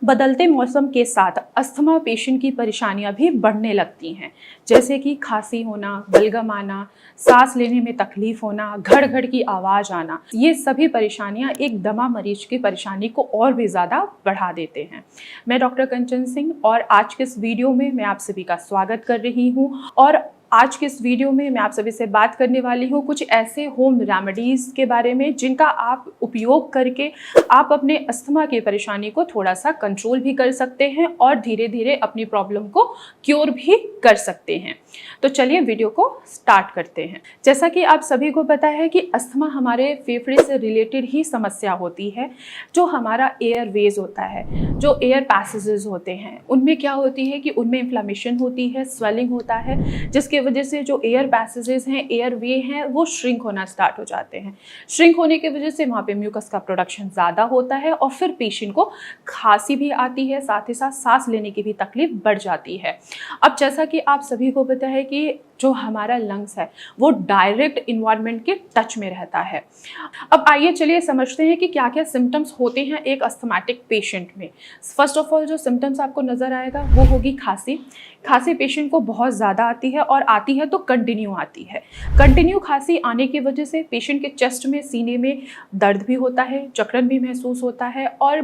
बदलते मौसम के साथ अस्थमा पेशेंट की परेशानियां भी बढ़ने लगती हैं, जैसे कि खांसी होना, बलगम आना, सांस लेने में तकलीफ होना, घड़ घड़ की आवाज़ आना। ये सभी परेशानियां एक दमा मरीज की परेशानी को और भी ज़्यादा बढ़ा देते हैं। मैं डॉक्टर कंचन सिंह और आज के इस वीडियो में मैं आप सभी का स्वागत कर रही हूँ। और आज के इस वीडियो में मैं आप सभी से बात करने वाली हूँ कुछ ऐसे होम रेमेडीज़ के बारे में जिनका आप उपयोग करके आप अपने अस्थमा की परेशानी को थोड़ा सा कंट्रोल भी कर सकते हैं और धीरे धीरे अपनी प्रॉब्लम को क्योर भी कर सकते हैं। तो चलिए वीडियो को स्टार्ट करते हैं। जैसा कि आप सभी को पता है कि अस्थमा हमारे फेफड़े से रिलेटेड ही समस्या होती है। जो हमारा एयरवेज होता है, जो एयर पैसेजेस होते हैं, उनमें क्या होती है कि उनमें इन्फ्लामेशन होती है, स्वेलिंग होता है, जिसके वजह से जो एयर पैसेजेस हैं, एयर वे हैं, वो श्रिंक होना स्टार्ट हो जाते हैं। श्रिंक होने की वजह से वहाँ पे म्यूकस का प्रोडक्शन ज़्यादा होता है और फिर पेशेंट को खांसी भी आती है, साथ ही साथ सांस लेने की भी तकलीफ बढ़ जाती है। अब जैसा कि आप सभी को पता है कि जो हमारा लंग्स है वो डायरेक्ट इन्वायरमेंट के टच में रहता है। अब आइए चलिए समझते हैं कि क्या क्या सिम्टम्स होते हैं एक अस्थमैटिक पेशेंट में। फर्स्ट ऑफ ऑल जो सिम्टम्स आपको नज़र आएगा वो होगी खांसी। खांसी पेशेंट को बहुत ज़्यादा आती है और आती है तो कंटिन्यू आती है। कंटिन्यू खांसी आने की वजह से पेशेंट के चेस्ट में, सीने में दर्द भी होता है, जकड़न भी महसूस होता है और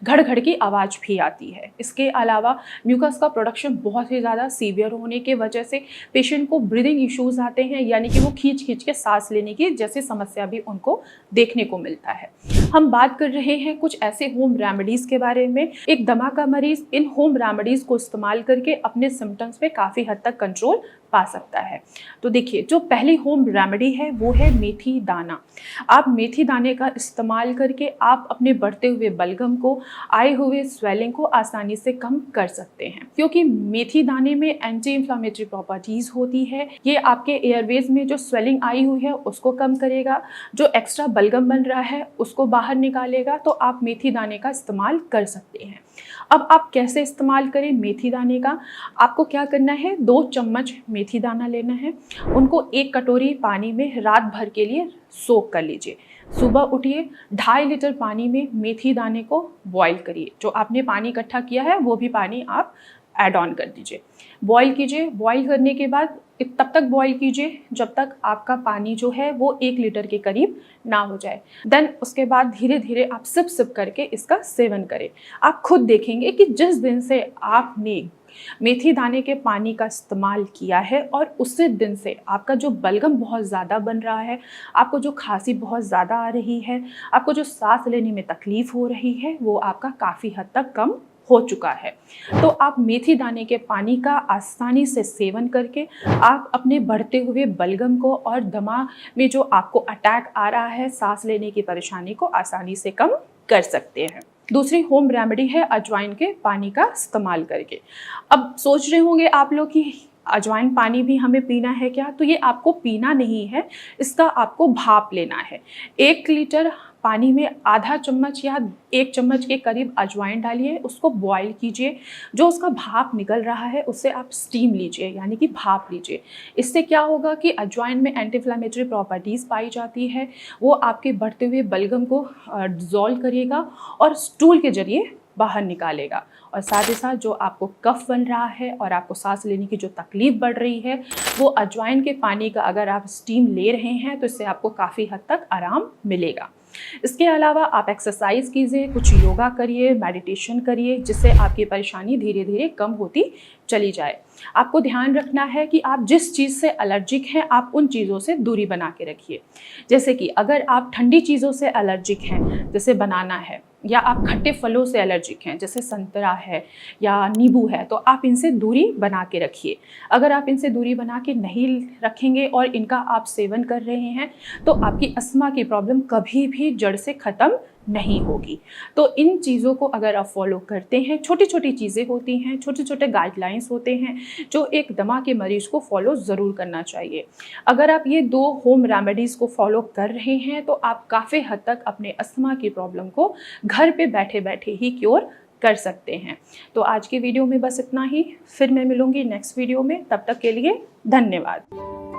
घड़ घड़ की आवाज़ भी आती है। इसके अलावा म्यूकस का प्रोडक्शन बहुत ही ज़्यादा सीवियर होने की वजह से पेशेंट को ब्रीदिंग इश्यूज आते हैं, यानी कि वो खींच खींच के सांस लेने की जैसी समस्या भी उनको देखने को मिलता है। हम बात कर रहे हैं कुछ ऐसे होम रेमेडीज़ के बारे में। एक दमा का मरीज़ इन होम रेमेडीज़ को इस्तेमाल करके अपने सिम्टम्स पे काफ़ी हद तक कंट्रोल पा सकता है। तो देखिए, जो पहली होम रेमेडी है वो है मेथी दाना। आप मेथी दाने का इस्तेमाल करके आप अपने बढ़ते हुए बलगम को, आए हुए स्वेलिंग को आसानी से कम कर सकते हैं, क्योंकि मेथी दाने में एंटी इंफ्लामेटरी प्रॉपर्टीज़ होती है। ये आपके एयरवेज में जो स्वेलिंग आई हुई है उसको कम करेगा, जो एक्स्ट्रा बलगम बन रहा है उसको बाहर निकालेगा। तो आप मेथी दाने का इस्तेमाल कर सकते हैं। अब आप कैसे इस्तेमाल करें मेथी दाने का? आपको क्या करना है, 2 चम्मच मेथी दाना लेना है, उनको 1 कटोरी पानी में रात भर के लिए सोक कर लीजिए। सुबह उठिए, 2.5 लीटर पानी में मेथी दाने को बॉईल करिए। जो आपने पानी इकट्ठा किया है वो भी पानी आप ऐड ऑन कर दीजिए। बॉईल कीजिए। बॉईल करने के बाद तब तक बॉईल कीजिए जब तक आपका पानी जो है वो 1 लीटर के करीब ना हो जाए। देन उसके बाद धीरे धीरे आप सिप सिप करके इसका सेवन करें। आप खुद देखेंगे कि जिस दिन से आपने मेथी दाने के पानी का इस्तेमाल किया है और उसी दिन से आपका जो बलगम बहुत ज़्यादा बन रहा है, आपको जो खांसी बहुत ज़्यादा आ रही है, आपको जो सांस लेने में तकलीफ़ हो रही है, वो आपका काफ़ी हद तक कम हो चुका है। तो आप मेथी दाने के पानी का आसानी से सेवन करके आप अपने बढ़ते हुए बलगम को और दमा में जो आपको अटैक आ रहा है, सांस लेने की परेशानी को आसानी से कम कर सकते हैं। दूसरी होम रेमेडी है अजवाइन के पानी का इस्तेमाल करके। अब सोच रहे होंगे आप लोग कि अजवाइन पानी भी हमें पीना है क्या? तो ये आपको पीना नहीं है, इसका आपको भाप लेना है। 1 लीटर पानी में आधा चम्मच या 1 चम्मच के करीब अजवाइन डालिए, उसको बॉईल कीजिए। जो उसका भाप निकल रहा है उससे आप स्टीम लीजिए, यानी कि भाप लीजिए। इससे क्या होगा कि अजवाइन में एंटी इन्फ्लेमेटरी प्रॉपर्टीज़ पाई जाती है, वो आपके बढ़ते हुए बलगम को डिज़ोल्व करेगा और स्टूल के जरिए बाहर निकालेगा। और साथ ही साथ जो आपको कफ बन रहा है और आपको सांस लेने की जो तकलीफ़ बढ़ रही है, वो अजवाइन के पानी का अगर आप स्टीम ले रहे हैं तो इससे आपको काफ़ी हद तक आराम मिलेगा। इसके अलावा आप एक्सरसाइज कीजिए, कुछ योगा करिए, मेडिटेशन करिए, जिससे आपकी परेशानी धीरे धीरे कम होती चली जाए। आपको ध्यान रखना है कि आप जिस चीज़ से एलर्जिक हैं आप उन चीज़ों से दूरी बना के रखिए। जैसे कि अगर आप ठंडी चीज़ों से एलर्जिक हैं, जैसे बनाना है, या आप खट्टे फलों से एलर्जिक हैं जैसे संतरा है या नींबू है, तो आप इनसे दूरी बना के रखिए। अगर आप इनसे दूरी बना के नहीं रखेंगे और इनका आप सेवन कर रहे हैं तो आपकी अस्थमा की प्रॉब्लम कभी भी जड़ से ख़त्म नहीं होगी। तो इन चीज़ों को अगर आप फॉलो करते हैं, छोटी छोटी चीज़ें होती हैं, छोटे छोटे गाइडलाइंस होते हैं जो एक दमा के मरीज़ को फॉलो ज़रूर करना चाहिए। अगर आप ये 2 होम रेमेडीज़ को फॉलो कर रहे हैं तो आप काफ़ी हद तक अपने अस्थमा की प्रॉब्लम को घर पे बैठे बैठे ही क्योर कर सकते हैं। तो आज की वीडियो में बस इतना ही, फिर मैं मिलूँगी नेक्स्ट वीडियो में। तब तक के लिए धन्यवाद।